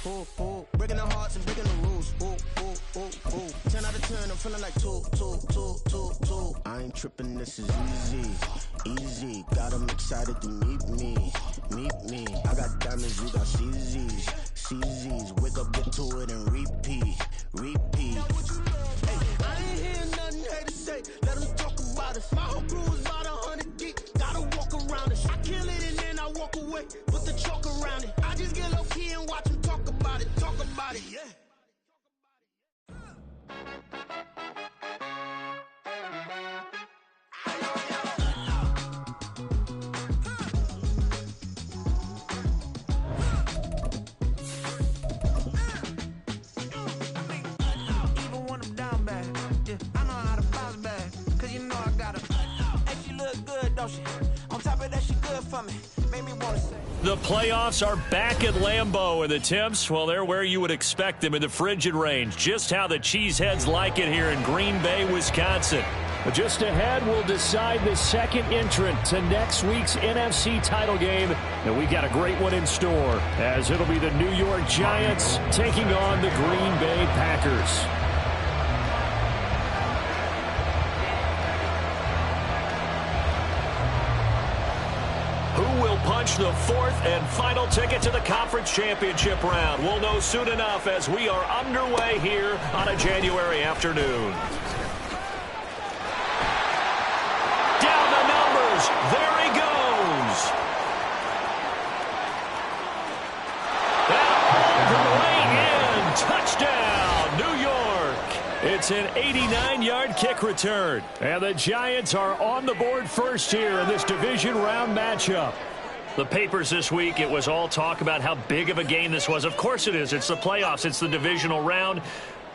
Ooh, ooh, breaking the hearts and breaking the rules. Ooh, ooh, ooh, ooh. 10 out of 10, I'm feeling like two. I ain't tripping, this is easy. Got 'em excited to meet me. I got diamonds, you got CZs. Wake up, get to it and repeat. Hey, I ain't hearing nothing haters say. Let them talk about us. My whole crew is about 100 deep. Gotta walk around us. I kill it and then I walk away. Put the chalk around it. I just get low key and watch them talk about it. Yeah. The playoffs are back at Lambeau, and the temps, well, they're where you would expect them in the frigid range. Just how the Cheeseheads like it here in Green Bay, Wisconsin. But just ahead, we'll decide the second entrant to next week's NFC title game. And we got a great one in store, as it'll be the New York Giants taking on the Green Bay Packers. Punch the fourth and final ticket to the conference championship round. We'll know soon enough as we are underway here on a January afternoon. Down the numbers. There he goes. And all the way in. Touchdown, New York. It's an 89-yard kick return. And the Giants are on the board first here in this division round matchup. The papers this week, it was all talk about how big of a game this was. Of course it is. It's the playoffs. It's the divisional round.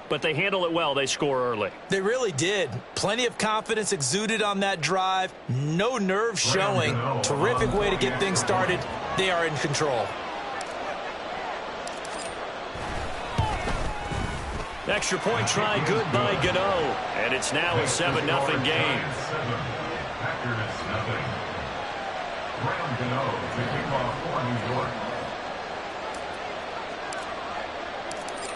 But they handle it well. They score early. They really did. Plenty of confidence exuded on that drive. No nerve showing. Terrific way to get things started. They are in control. Extra point try good by Gano. And it's now a 7-0 game.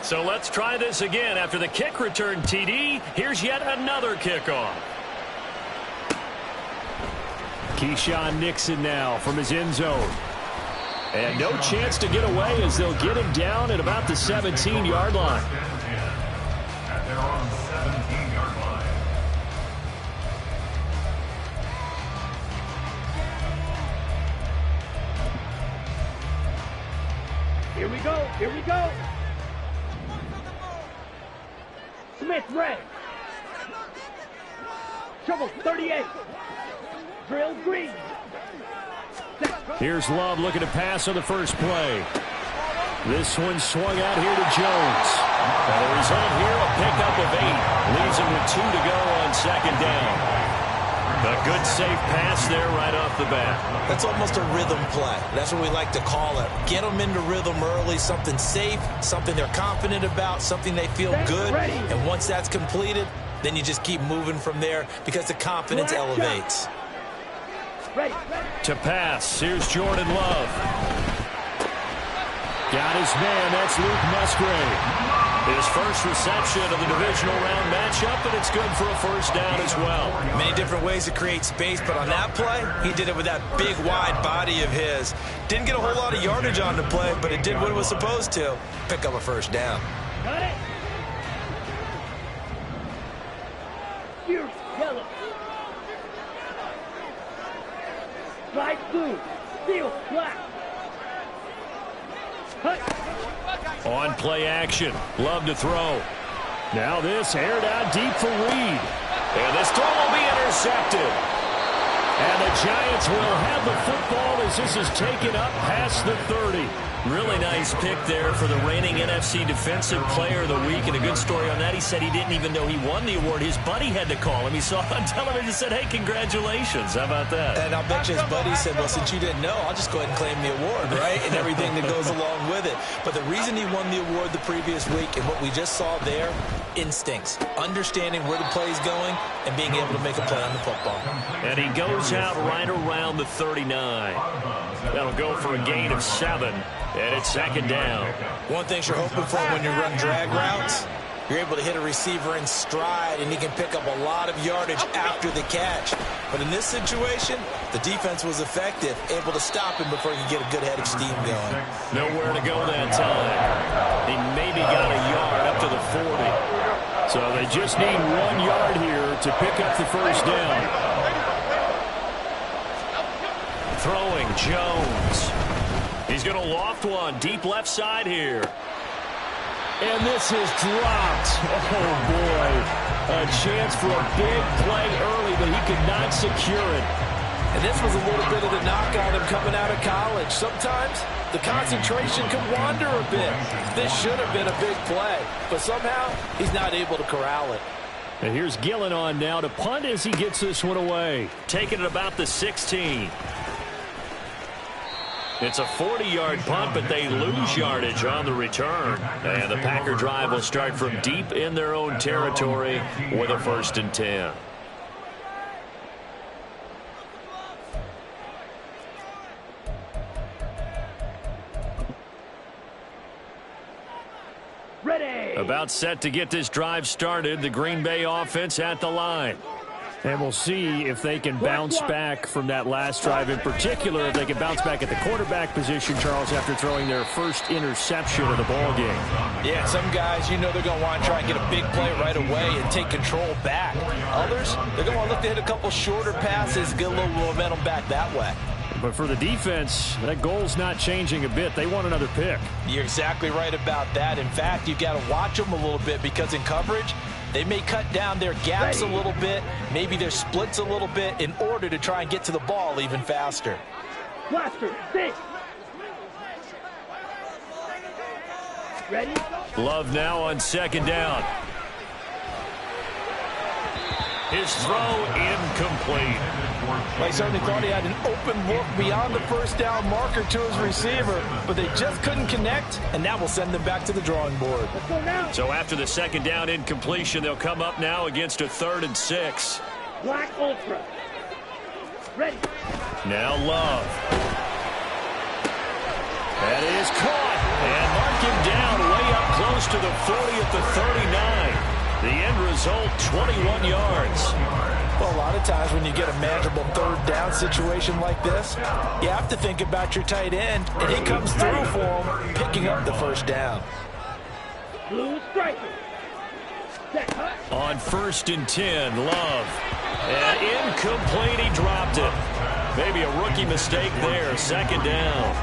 So let's try this again. After the kick return TD, here's yet another kickoff. Keyshawn Nixon now from his end zone. And no chance to get away as they'll get him down at about the 17-yard line. At their own 17-yard line. Here we go. Smith red. Trouble 38. Drill green. Here's Love looking to pass on the first play. This one swung out here to Jones. And the result here, a pickup of 8. Leaves him with 2 to go on second down. A good safe pass there right off the bat. That's almost a rhythm play. That's what we like to call it. Get them into rhythm early, something safe, something they're confident about, something they feel good. And once that's completed, then you just keep moving from there because the confidence elevates. To pass, here's Jordan Love. Got his man, that's Luke Musgrave. His first reception of the divisional round matchup, and it's good for a first down as well. Many different ways to create space, but on that play, he did it with that big, wide body of his. Didn't get a whole lot of yardage on the play, but it did what it was supposed to. Pick up a first down. Got it. Here's yellow. Light blue. Steel black. On play action. Love to throw. Now this aired out deep for Reed. And this throw will be intercepted. And the Giants will have the football as this is taken up past the 30. Really nice pick there for the reigning NFC Defensive Player of the Week. And a good story on that. He said he didn't even know he won the award. His buddy had to call him. He saw it on television and said, hey, congratulations. How about that? And I'll bet you his buddy said, well, since you didn't know, I'll just go ahead and claim the award, right? And everything that goes along with it. But the reason he won the award the previous week and what we just saw there, instincts. Understanding where the play is going and being able to make a play on the football. And he goes starts out right around the 39. That'll go for a gain of 7, and it's second down. One thing you're hoping for when you run drag routes, you're able to hit a receiver in stride, and he can pick up a lot of yardage after the catch. But in this situation, the defense was effective, able to stop him before he could get a good head of steam going. Nowhere to go that time. He maybe got a yard up to the 40. So they just need 1 yard here to pick up the first down. Throwing Jones. He's going to loft one deep left side here. And this is dropped. Oh, boy. A chance for a big play early, but he could not secure it. And this was a little bit of the knock on him coming out of college. Sometimes the concentration can wander a bit. This should have been a big play, but somehow he's not able to corral it. And here's Gillen on now to punt as he gets this one away. Taking it about the 16. It's a 40-yard punt, but they lose yardage on the return. And the Packer drive will start from deep in their own territory with a 1st and 10. Ready. About set to get this drive started, the Green Bay offense at the line. And we'll see if they can bounce back from that last drive. In particular, if they can bounce back at the quarterback position, Charles, after throwing their first interception of the ball game. Yeah, some guys, you know they're going to want to try and get a big play right away and take control back. Others, they're going to want to look to hit a couple shorter passes, get a little momentum back that way. But for the defense, that goal's not changing a bit. They want another pick. You're exactly right about that. In fact, you've got to watch them a little bit because in coverage, they may cut down their gaps a little bit, maybe their splits a little bit in order to try and get to the ball even faster. Blaster, sit. Ready? Love now on second down. His throw incomplete. Well, he certainly thought he had an open look beyond the first down marker to his receiver, but they just couldn't connect, and that will send them back to the drawing board. Let's go now. So after the second down incompletion, they'll come up now against a 3rd and 6. Black Ultra. Ready. Now Love. That is caught. And mark him down way up close to the 40 at the 39. The end result, 21 yards. Well, a lot of times when you get a manageable 3rd down situation like this, you have to think about your tight end, and he comes through for him, picking up the 1st down. Blue striker. Set, cut. On 1st and 10, Love. And incomplete, he dropped it. Maybe a rookie mistake there, 2nd down.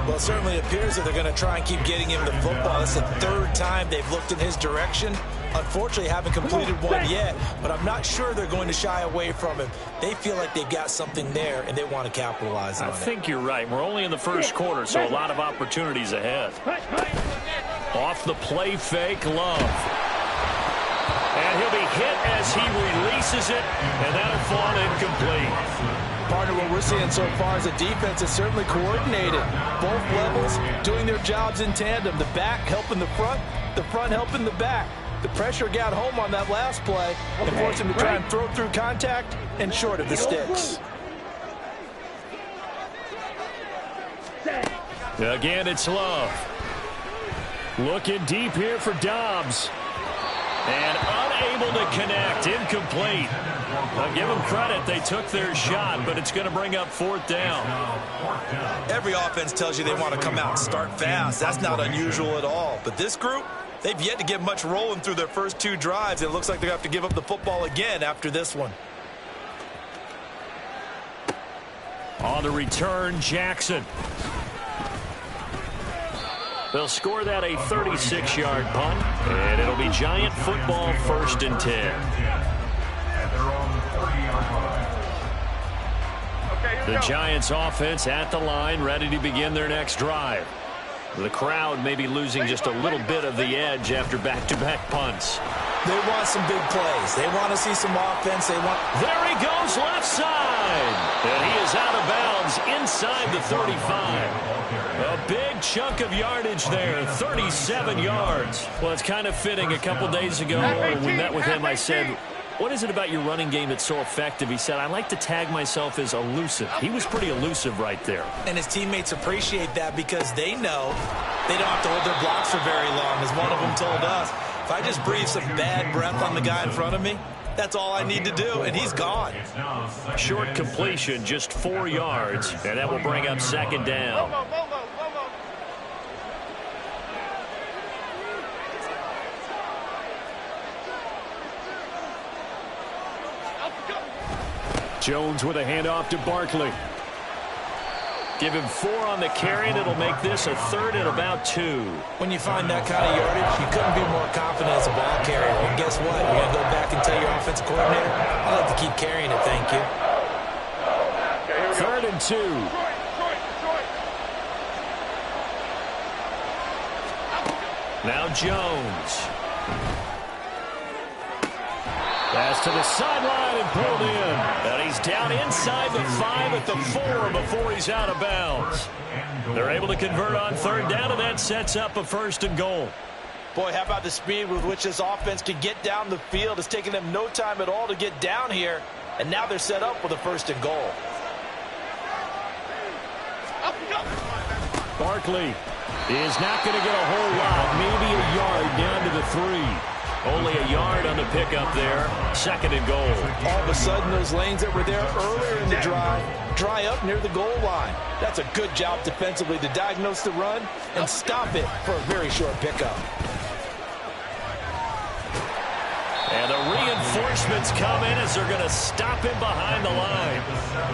Well, it certainly appears that they're going to try and keep getting him the football. That's the 3rd time they've looked in his direction. Unfortunately, haven't completed one yet, but I'm not sure they're going to shy away from him. They feel like they've got something there, and they want to capitalize on it. I think you're right. We're only in the 1st quarter, so a lot of opportunities ahead. Off the play fake, Love. And he'll be hit as he releases it, and that'll fall incomplete. Partner, what we're seeing so far is the defense is certainly coordinated. Both levels doing their jobs in tandem. The back helping the front helping the back. The pressure got home on that last play and forced him to try and throw through contact and short of the sticks. Again, it's Love. Looking deep here for Dobbs. And unable to connect. Incomplete. I'll give them credit. They took their shot, but it's going to bring up 4th down. Every offense tells you they want to come out and start fast. That's not unusual at all. But this group, they've yet to get much rolling through their first 2 drives. It looks like they're going to have to give up the football again after this one. On the return, Jackson. They'll score that a 36-yard punt, and it'll be Giant football 1st and 10. The Giants offense at the line, ready to begin their next drive. The crowd may be losing just a little bit of the edge after back-to-back punts. They want some big plays. They want to see some offense. There he goes, left side. And he is out of bounds inside the 35. A big chunk of yardage there, 37 yards. Well, it's kind of fitting. A couple days ago when we met with him, I said, What is it about your running game that's so effective? He said, I like to tag myself as elusive. He was pretty elusive right there. And his teammates appreciate that because they know they don't have to hold their blocks for very long, as one of them told us. If I just breathe some bad breath on the guy in front of me, that's all I need to do, and he's gone. Short completion, just 4 yards, and that will bring up second down. Jones with a handoff to Barkley. Give him 4 on the carry, and it'll make this a 3rd and about 2. When you find that kind of yardage, you couldn't be more confident as a ball carrier. And guess what? You're going to go back and tell your offensive coordinator, I'd like to keep carrying it, thank you. 3rd and 2. Now Jones. Pass to the sideline and pulled in. And he's down inside the 5 at the 4 before he's out of bounds. They're able to convert on 3rd down, and that sets up a 1st and goal. Boy, how about the speed with which this offense can get down the field? It's taken them no time at all to get down here, and now they're set up with a 1st and goal. Barkley is not going to get a whole lot, maybe a yard down to the 3. Only a yard on the pickup there. 2nd and goal. All of a sudden, those lanes that were there earlier in the drive dry up near the goal line. That's a good job defensively to diagnose the run and stop it for a very short pickup. And the reinforcements come in as they're going to stop him behind the line.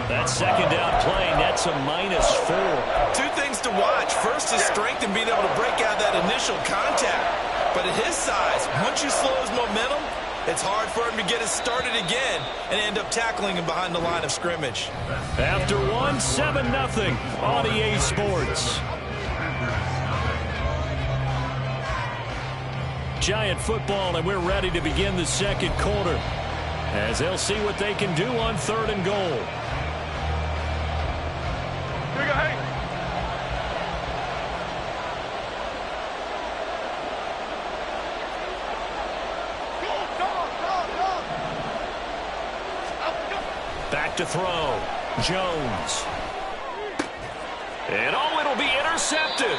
That 2nd down play nets a -4. 2 things to watch. First, his strength in being able to break out that initial contact. But at his size, once you slow his momentum, it's hard for him to get it started again and end up tackling him behind the line of scrimmage. After 1, 7-0 on EA Sports. Giant football, and we're ready to begin the 2nd quarter as they'll see what they can do on 3rd and goal. Here we go, hey. Back to throw. Jones. And it'll be intercepted.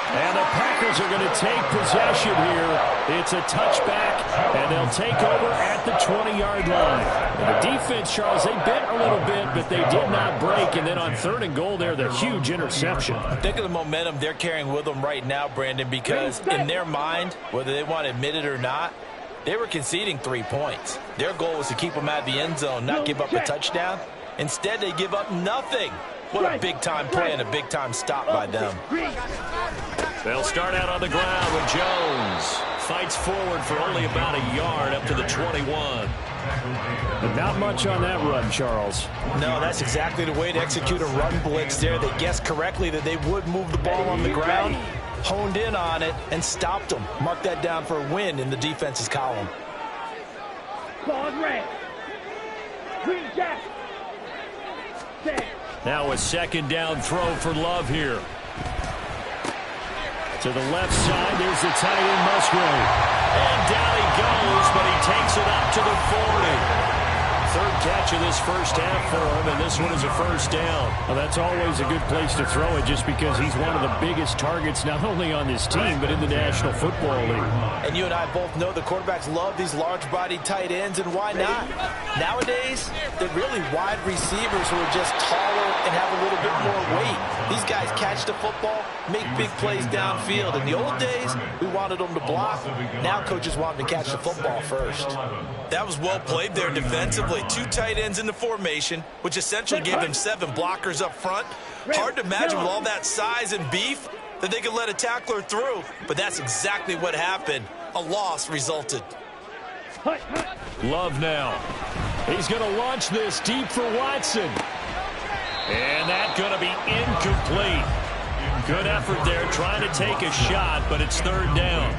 And the Packers are going to take possession here. It's a touchback, and they'll take over at the 20-yard line. And the defense, Charles, they bit a little bit, but they did not break. And then on 3rd and goal there, the huge interception. Think of the momentum they're carrying with them right now, Brandon, because in their mind, whether they want to admit it or not, they were conceding 3 points. Their goal was to keep them out of the end zone, not give up a touchdown. Instead, they give up nothing. What a big-time play and a big-time stop by them. They'll start out on the ground with Jones. Fights forward for only about a yard up to the 21. But not much on that run, Charles. No, that's exactly the way to execute a run blitz there. They guessed correctly that they would move the ball on the ground, honed in on it, and stopped them. Mark that down for a win in the defense's column. Ball red. Green jack. Now a 2nd down throw for Love here. To the left side, there's the tight end Musgrave. And down he goes, but he takes it up to the 40. 3rd catch of this first half for him, and this one is a 1st down. Well, that's always a good place to throw it just because he's one of the biggest targets not only on this team but in the National Football League. And you and I both know the quarterbacks love these large-bodied tight ends, and why not? Nowadays, they're really wide receivers who are just taller and have a little bit more weight. These guys catch the football, make big plays downfield. In the old days, we wanted them to block. Now coaches want them to catch the football first. That was well played there defensively. 2 tight ends in the formation, which essentially gave them 7 blockers up front. Hard to imagine with all that size and beef that they could let a tackler through, but that's exactly what happened. A loss resulted. Love now. He's going to launch this deep for Watson. And that's going to be incomplete. Good effort there trying to take a shot, but it's 3rd down.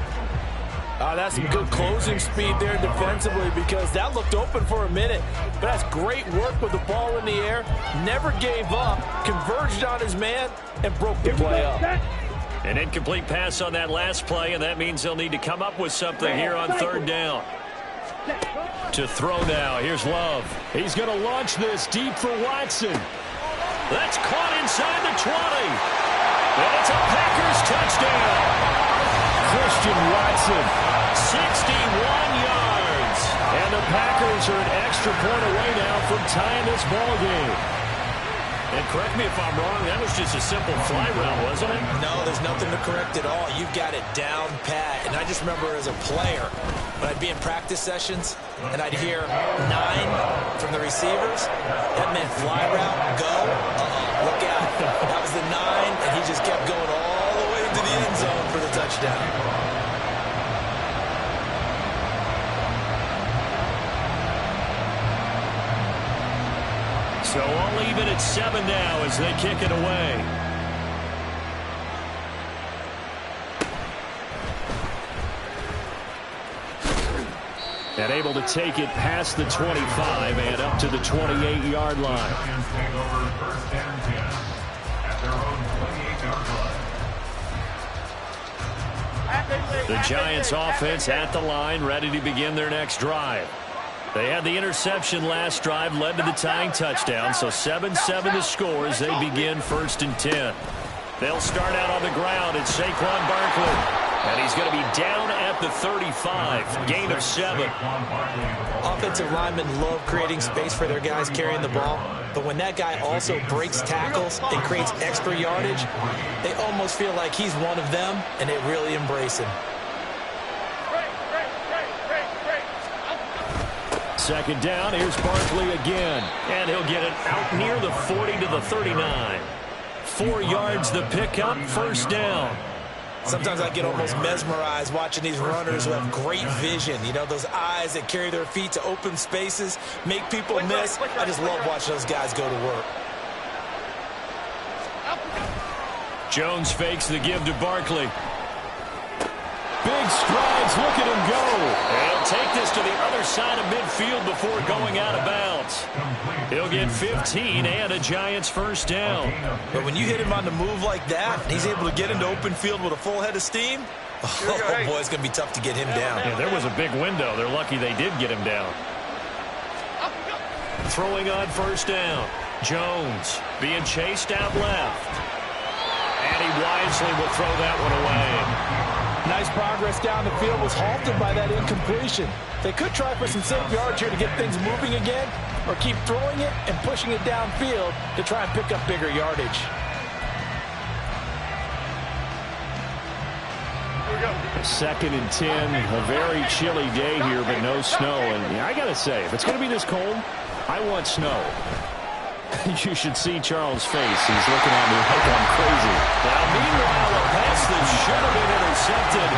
That's some good closing speed there defensively because that looked open for a minute. But that's great work with the ball in the air. Never gave up, converged on his man, and broke the play up. An incomplete pass on that last play, and that means they'll need to come up with something here on 3rd down. To throw now. Here's Love. He's going to launch this deep for Watson. That's caught inside the 20. And it's a Packers touchdown. Christian Watson, 61 yards. And the Packers are an extra point away now from tying this ball game. And correct me if I'm wrong, that was just a simple fly route, wasn't it? No, there's nothing to correct at all. You've got it down pat. And I just remember as a player, when I'd be in practice sessions and I'd hear 9 from the receivers, that meant fly route, go, look out. That was the 9, and he just kept going all the way into the end zone for the touchdown. So all even at 7 now as they kick it away. And able to take it past the 25 and up to the 28-yard line. Take over first and 10 at their own 28-yard line. The Giants offense at the line, ready to begin their next drive. They had the interception last drive, led to the tying touchdown, so 7-7 the score as they begin first and 10. They'll start out on the ground. It's Saquon Barkley. And he's going to be down at the 35, gain of 7. Offensive linemen love creating space for their guys carrying the ball, but when that guy also breaks tackles and creates extra yardage, they almost feel like he's one of them, and they really embrace him. Second down, here's Barkley again, and he'll get it out near the 40 to the 39. 4 yards the pickup, first down. Sometimes I get almost mesmerized watching these runners who have great vision. You know, those eyes that carry their feet to open spaces, make people miss. I just love watching those guys go to work. Jones fakes the give to Barkley. Big strides, look at him go. And he'll take this to the other side of midfield before going out of bounds. He'll get 15 and a Giants first down. But when you hit him on the move like that, he's able to get into open field with a full head of steam. Oh, boy, it's going to be tough to get him down. Yeah, there was a big window. They're lucky they did get him down. Throwing on first down. Jones being chased out left. And he wisely will throw that one away. Nice progress down the field, was halted by that incompletion. They could try for some safe yards here to get things moving again, or keep throwing it and pushing it downfield to try and pick up bigger yardage. Second and 10, a very chilly day here, but no snow. And yeah, I got to say, if it's going to be this cold, I want snow. You should see Charles' face. He's looking at me like I'm crazy. Now, meanwhile, a pass that should have been intercepted,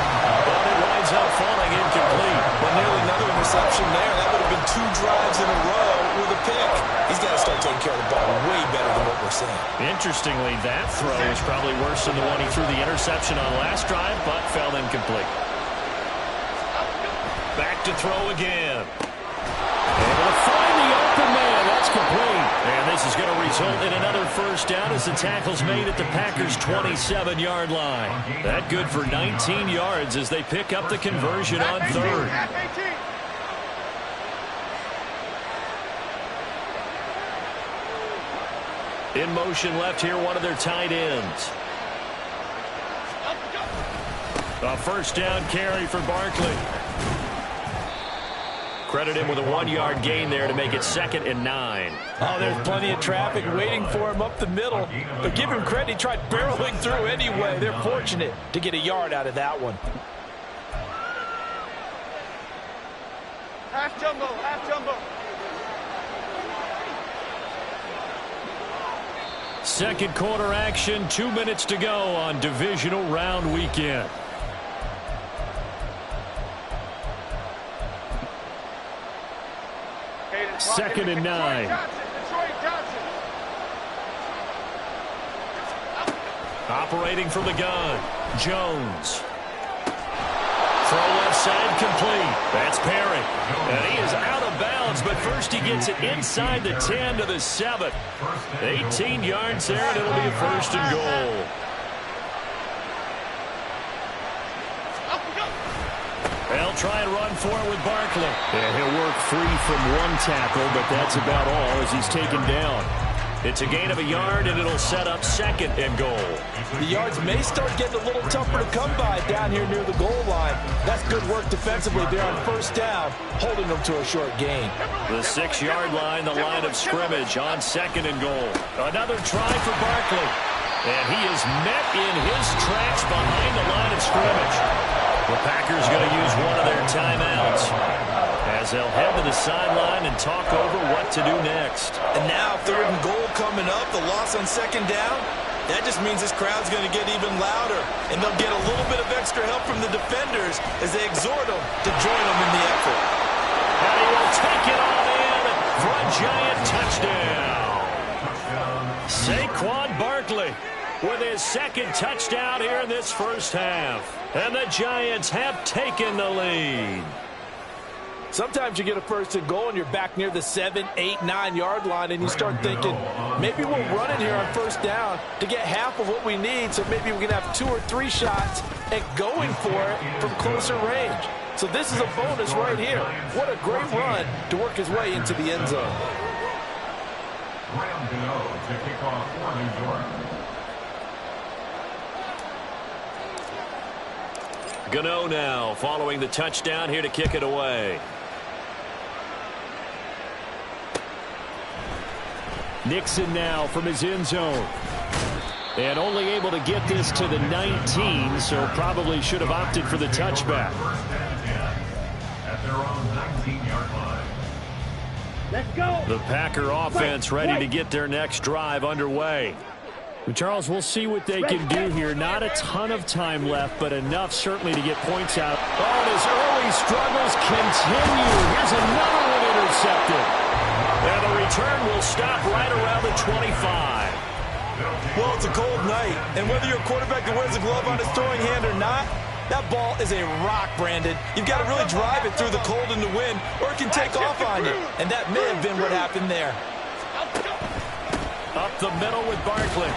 but it winds up falling incomplete. Well, nearly another interception there. That would have been 2 drives in a row with a pick. He's got to start taking care of the ball way better than what we're seeing. Interestingly, that throw is probably worse than the one he threw the interception on last drive, but fell incomplete. Back to throw again. Able to find the open man. That's complete. And this is going to result in another first down as the tackle's made at the Packers' 27-yard line. That good for 19 yards as they pick up the conversion on third. In motion left here, one of their tight ends. A first down carry for Barkley. Credit him with a 1-yard gain there to make it 2nd and 9. Oh, there's plenty of traffic waiting for him up the middle. But give him credit, he tried barreling through anyway. They're fortunate to get a yard out of that one. Half jumbo, half jumbo. Second quarter action, 2 minutes to go on divisional round weekend. Second and 9. Operating from the gun, Jones. Throw left side complete. That's Perry. And he is out of bounds, but first he gets it inside the 10 to the 7. 18 yards there, and it'll be a first and goal. They'll try and run for it with Barkley. Yeah, he'll work free from one tackle, but that's about all as he's taken down. It's a gain of a yard, and it'll set up 2nd and goal. The yards may start getting a little tougher to come by down here near the goal line. That's good work defensively there on 1st down, holding them to a short gain. The 6-yard line, the line of scrimmage on 2nd and goal. Another try for Barkley. And he is met in his tracks behind the line of scrimmage. The Packers going to use one of their timeouts as they'll head to the sideline and talk over what to do next. And now 3rd and goal coming up, the loss on 2nd down. That just means this crowd's going to get even louder, and they'll get a little bit of extra help from the defenders as they exhort them to join them in the effort. And he will take it all in for a Giant touchdown. Saquon Barkley with his 2nd touchdown here in this first half. And the Giants have taken the lead. Sometimes you get a 1st and goal and you're back near the 7, 8, 9-yard line and you start thinking, maybe we'll run it here on 1st down to get half of what we need, so maybe we can have 2 or 3 shots at going for it from closer range. So this is a bonus right here. What a great run to work his way into the end zone. Graham Gano to kick off for New York. Gano now following the touchdown here to kick it away. Nixon now from his end zone. And only able to get this to the 19, so probably should have opted for the touchback. At their own 19-yard line. Let's go. The Packer offense ready to get their next drive underway. Charles, we'll see what they can do here. Not a ton of time left, but enough certainly to get points out. Oh, and his early struggles continue. Here's another one intercepted. And the return will stop right around the 25. Well, it's a cold night, and whether you're a quarterback that wears a glove on his throwing hand or not, that ball is a rock, Brandon. You've got to really drive it through the cold and the wind, or it can take off on you. And that may have been what happened there. Up the middle with Barkley.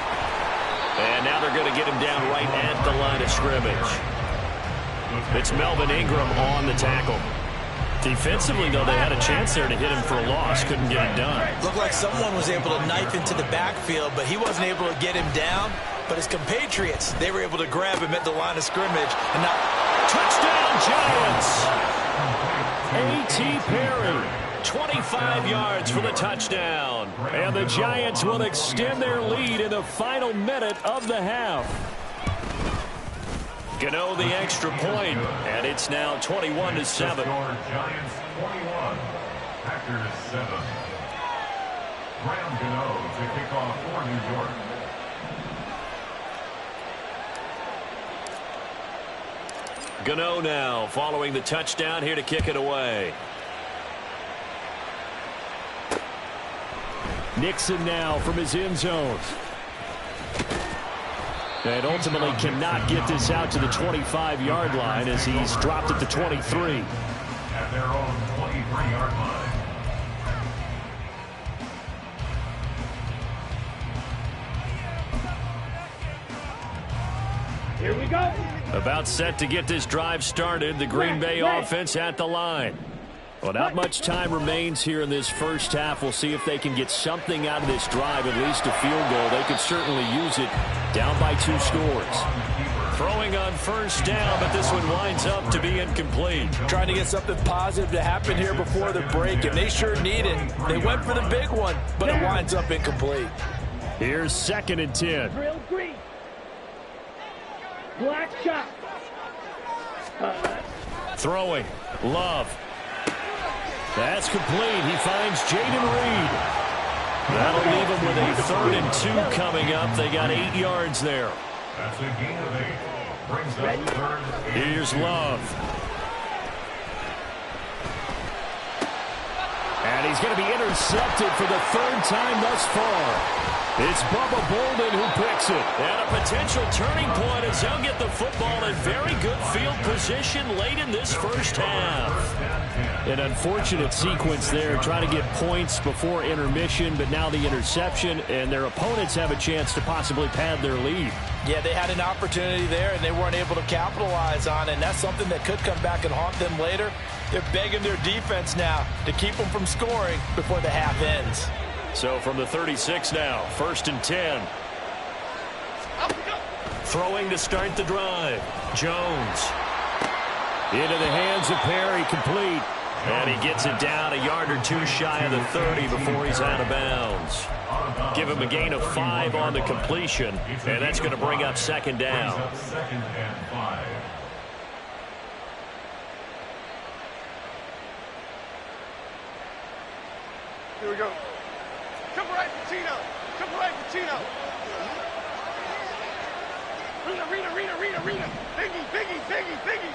And now they're going to get him down right at the line of scrimmage. It's Melvin Ingram on the tackle. Defensively, though, they had a chance there to hit him for a loss. Couldn't get it done. Looked like someone was able to knife into the backfield, but he wasn't able to get him down. But his compatriots, they were able to grab him at the line of scrimmage. And now, touchdown, Giants! A.T. Perry, 25 yards for the touchdown. And the Giants will extend their lead in the final minute of the half. Gano the extra point, and it's now 21-7. Giants 21, Packers 7. Graham Gano to kick off for New York. Gano now following the touchdown here to kick it away. Nixon now from his end zone. And ultimately cannot get this out to the 25-yard line as he's dropped at the 23. At their own 23-yard line. Here we go. About set to get this drive started. The Green Bay offense at the line. Well, not much time remains here in this first half. We'll see if they can get something out of this drive, at least a field goal. They could certainly use it down by 2 scores. Throwing on first down, but this one winds up to be incomplete. Trying to get something positive to happen here before the break, and they sure need it. They went for the big one, but it winds up incomplete. Here's 2nd and 10. Drill green. Black shot. Throwing. Love. That's complete. He finds Jaden Reed. That'll leave him with a 3rd and 2 coming up. They got 8 yards there. That's a gain of 8. Brings up 3rd. Here's Love. And he's going to be intercepted for the 3rd time thus far. It's Bubba Bolden who picks it. And a potential turning point as they'll get the football in very good field position late in this first half. An unfortunate sequence there, trying to get points before intermission, but now the interception, and their opponents have a chance to possibly pad their lead. Yeah, they had an opportunity there, and they weren't able to capitalize on it, and that's something that could come back and haunt them later. They're begging their defense now to keep them from scoring before the half ends. So from the 36 now, 1st and 10. Throwing to start the drive. Jones. Into the hands of Perry, complete. And he gets it down a yard or two shy of the 30 before he's out of bounds. Give him a gain of 5 on the completion, and that's going to bring up 2nd down. Here we go. Come right, Patino. Come right, Patino. Rita. Biggie.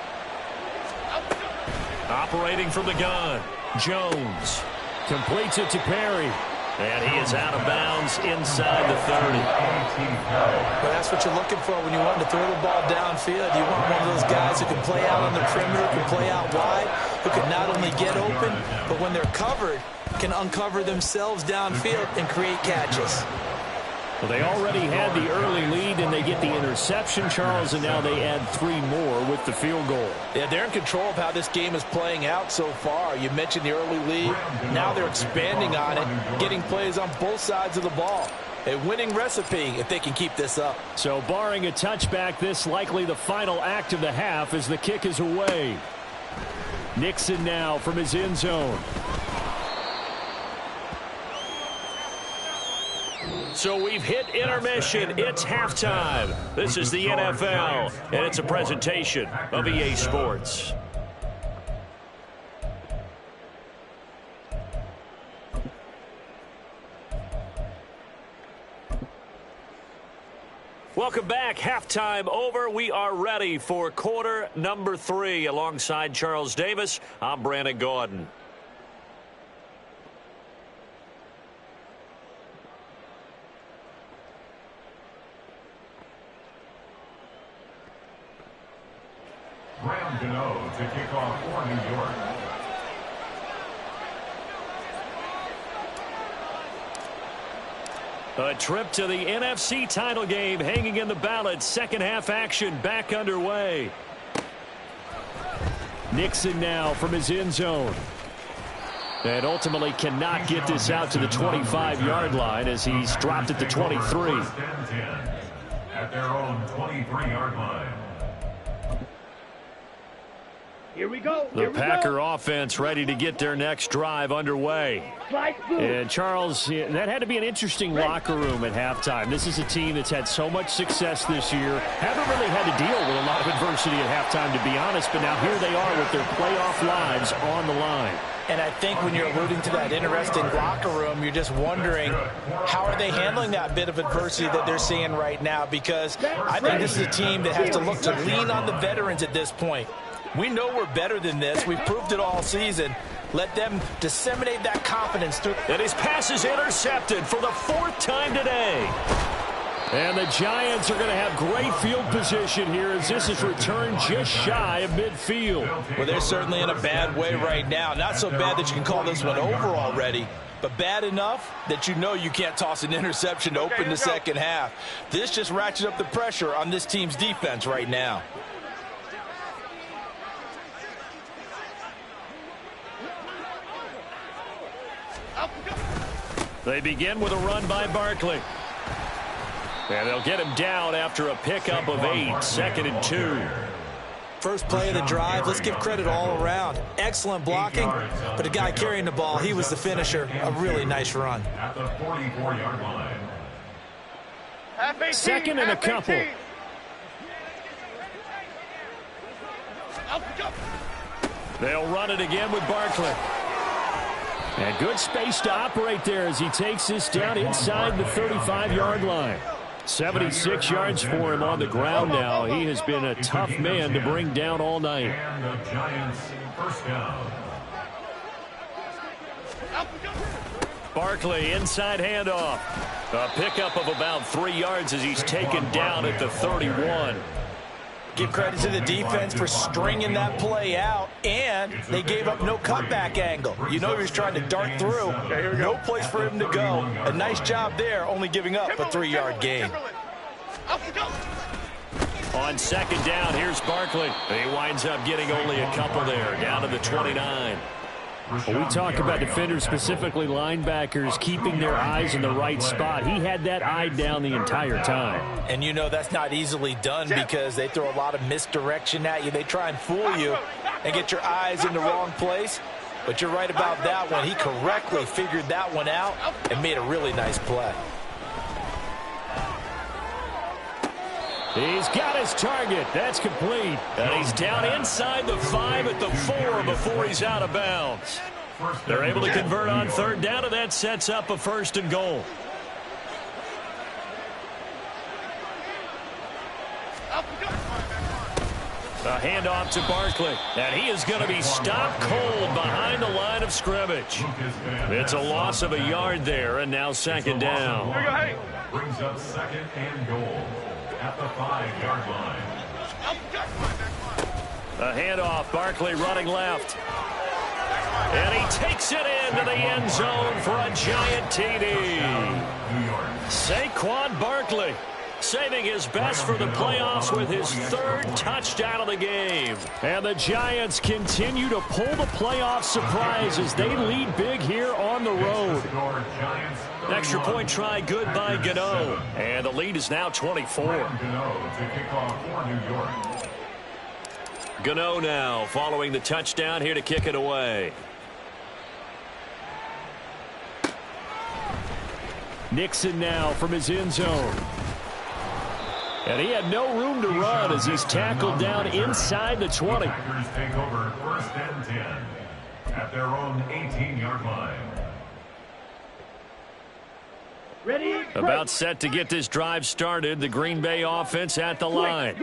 Operating from the gun. Jones completes it to Perry. And he is out of bounds inside the 30. But that's what you're looking for when you want to throw the ball downfield. You want one of those guys who can play out on the perimeter, can play out wide, who can not only get open, but when they're covered, can uncover themselves downfield and create catches. Well, they already had the early lead, and they get the interception, Charles, and now they add 3 more with the field goal. Yeah, they're in control of how this game is playing out so far. You mentioned the early lead. Now they're expanding on it, getting plays on both sides of the ball. A winning recipe if they can keep this up. So barring a touchback, this likely the final act of the half as the kick is away. Nixon now from his end zone. So we've hit intermission. It's halftime. This is the NFL, and it's a presentation of EA Sports. Welcome back. Halftime over. We are ready for quarter number 3. Alongside Charles Davis, I'm Brandon Gaudin. Graham Gano to kick off for New York. A trip to the NFC title game hanging in the balance. Second half action back underway. Nixon now from his end zone. And ultimately cannot get this out to the 25-yard line as he's dropped at the 23. At their own 23-yard line. Here we go. The Packer offense ready to get their next drive underway. And Charles, that had to be an interesting locker room at halftime. This is a team that's had so much success this year. Haven't really had to deal with a lot of adversity at halftime, to be honest. But now here they are with their playoff lives on the line. And I think when you're alluding to that interesting locker room, you're just wondering how are they handling that bit of adversity that they're seeing right now, because I think this is a team that has to look to lean on the veterans at this point. We know we're better than this. We've proved it all season. Let them disseminate that confidence through. And his pass is intercepted for the 4th time today. And the Giants are going to have great field position here as this is returned just shy of midfield. Well, they're certainly in a bad way right now. Not so bad that you can call this one over already, but bad enough that you know you can't toss an interception to open the second half. This just ratchets up the pressure on this team's defense right now. They begin with a run by Barkley. And they'll get him down after a pickup of 8, 2nd and 2. First play of the drive, let's give credit all around. Excellent blocking, but the guy carrying the ball, he was the finisher. A really nice run. At the 44-yard line. 2nd and a couple. They'll run it again with Barkley. And good space to operate there as he takes this down inside the 35-yard line. 76 yards for him on the ground now. He has been a tough man to bring down all night. And the Giants first down. Barkley inside handoff. A pickup of about 3 yards as he's taken down at the 31. Give credit to the defense for stringing that play out, and they gave up no cutback angle. You know he was trying to dart through. No place for him to go. A nice job there, only giving up a 3-yard gain. On second down, here's Barkley. He winds up getting only a couple there, down to the 29. Well, we talk about defenders, specifically linebackers, keeping their eyes in the right spot. He had that eye down the entire time. And you know that's not easily done because they throw a lot of misdirection at you. They try and fool you and get your eyes in the wrong place. But you're right about that one. He correctly figured that one out and made a really nice play. He's got his target. That's complete. And he's down inside the 5 at the 4 before he's out of bounds. They're able to convert on third down, and that sets up a 1st and goal. A handoff to Barkley, and he is going to be stopped cold behind the line of scrimmage. It's a loss of a yard there, and now 2nd down. Brings up 2nd and goal at the 5-yard line. A handoff, Barkley running left. And he takes it into the end zone for a giant TD. Saquon Barkley saving his best for the playoffs with his 3rd touchdown of the game. And the Giants continue to pull the playoff surprise as they lead big here on the road. Extra point try good by Gano. And the lead is now 24. Gano now following the touchdown here to kick it away. Nixon now from his end zone. And he had no room to run as he's tackled down inside the 20. Packers take over 1st and 10 at their own 18-yard line. About set to get this drive started. The Green Bay offense at the line.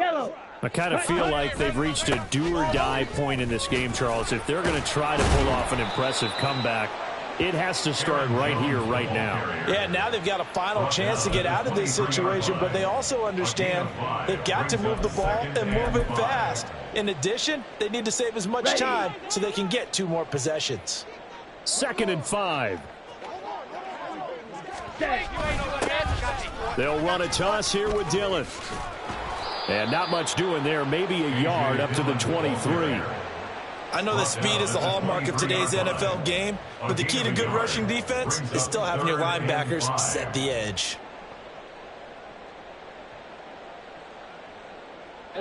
I kind of feel like they've reached a do-or-die point in this game, Charles. If they're going to try to pull off an impressive comeback, it has to start right here, right now. Yeah, now they've got a final chance to get out of this situation, but they also understand they've got to move the ball and move it fast. In addition, they need to save as much time so they can get 2 more possessions. 2nd and 5. They'll run a toss here with Dillon. And not much doing there, maybe a yard up to the 23. I know that speed is the hallmark of today's NFL game, but the key to good rushing defense is still having your linebackers set the edge.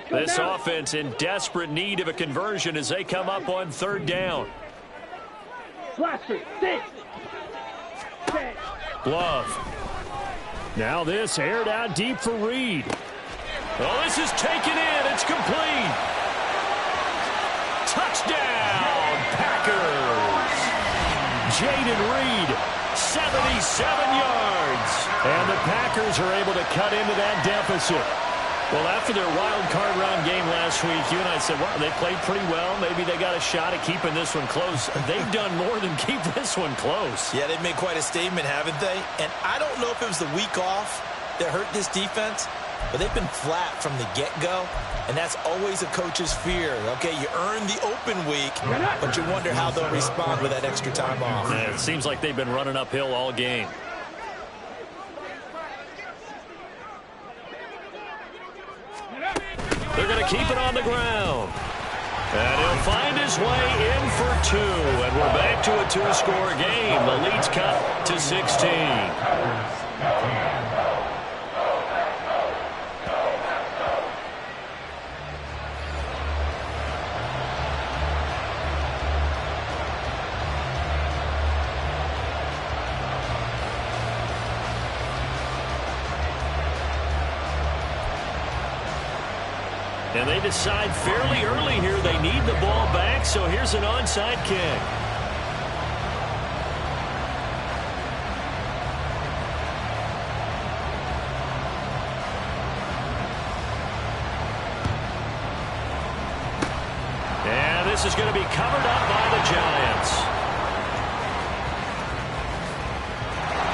This offense in desperate need of a conversion as they come up on 3rd down. Love. Now this aired out deep for Reed. Oh, this is taken in. It's complete. Touchdown, Packers. Jaden Reed, 77 yards. And the Packers are able to cut into that deficit. Well, after their wild card round game last week, you and I said, well, they played pretty well. Maybe they got a shot at keeping this one close. They've done more than keep this one close. Yeah, they've made quite a statement, haven't they? And I don't know if it was the week off that hurt this defense, but they've been flat from the get-go, and that's always a coach's fear. Okay, you earn the open week, but you wonder how they'll respond with that extra time off. Yeah, it seems like they've been running uphill all game. They're going to keep it on the ground. And he'll find his way in for 2. And we're back to a 2-score game. The lead's cut to 16. And they decide fairly early here they need the ball back, so here's an onside kick. And this is going to be covered up by the Giants.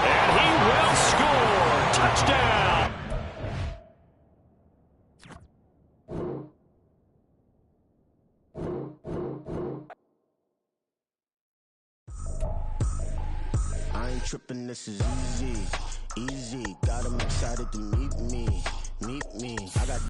And he will score. ain't tripping, this is easy. Easy, got 'em excited to meet me. I got